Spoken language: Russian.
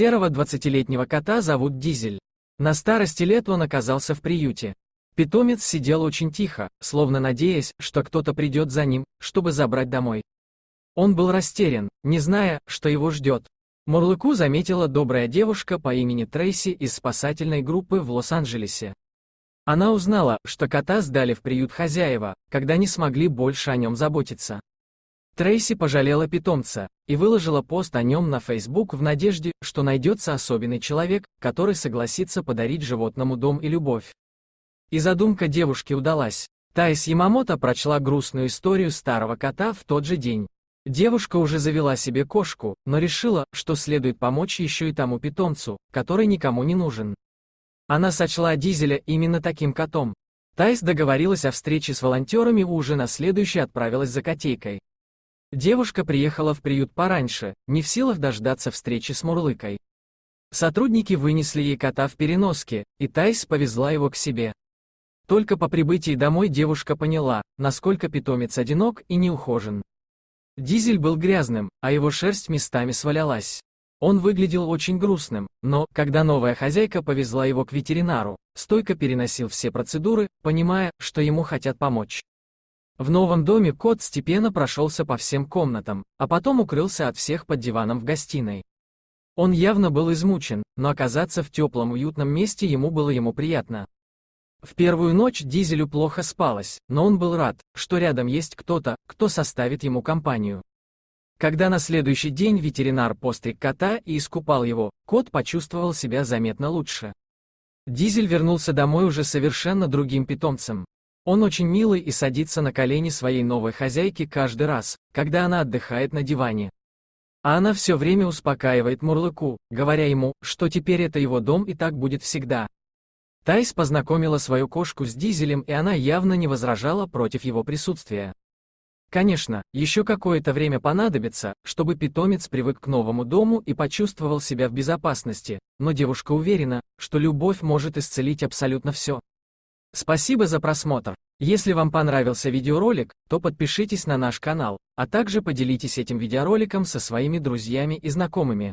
Серого 20-летнего кота зовут Дизель. На старости лет он оказался в приюте. Питомец сидел очень тихо, словно надеясь, что кто-то придет за ним, чтобы забрать домой. Он был растерян, не зная, что его ждет. Мурлыку заметила добрая девушка по имени Трейси из спасательной группы в Лос-Анджелесе. Она узнала, что кота сдали в приют хозяева, когда не смогли больше о нем заботиться. Трейси пожалела питомца и выложила пост о нем на Facebook в надежде, что найдется особенный человек, который согласится подарить животному дом и любовь. И задумка девушки удалась. Таис Ямамото прочла грустную историю старого кота в тот же день. Девушка уже завела себе кошку, но решила, что следует помочь еще и тому питомцу, который никому не нужен. Она сочла Дизеля именно таким котом. Таис договорилась о встрече с волонтерами и уже на следующий отправилась за котейкой. Девушка приехала в приют пораньше, не в силах дождаться встречи с Мурлыкой. Сотрудники вынесли ей кота в переноске, и Таис повезла его к себе. Только по прибытии домой девушка поняла, насколько питомец одинок и неухожен. Дизель был грязным, а его шерсть местами свалялась. Он выглядел очень грустным, но, когда новая хозяйка повезла его к ветеринару, стойко переносил все процедуры, понимая, что ему хотят помочь. В новом доме кот степенно прошелся по всем комнатам, а потом укрылся от всех под диваном в гостиной. Он явно был измучен, но оказаться в теплом уютном месте ему приятно. В первую ночь Дизелю плохо спалось, но он был рад, что рядом есть кто-то, кто составит ему компанию. Когда на следующий день ветеринар постриг кота и искупал его, кот почувствовал себя заметно лучше. Дизель вернулся домой уже совершенно другим питомцем. Он очень милый и садится на колени своей новой хозяйки каждый раз, когда она отдыхает на диване. А она все время успокаивает Мурлыку, говоря ему, что теперь это его дом и так будет всегда. Таис познакомила свою кошку с Дизелем, и она явно не возражала против его присутствия. Конечно, еще какое-то время понадобится, чтобы питомец привык к новому дому и почувствовал себя в безопасности, но девушка уверена, что любовь может исцелить абсолютно все. Спасибо за просмотр. Если вам понравился видеоролик, то подпишитесь на наш канал, а также поделитесь этим видеороликом со своими друзьями и знакомыми.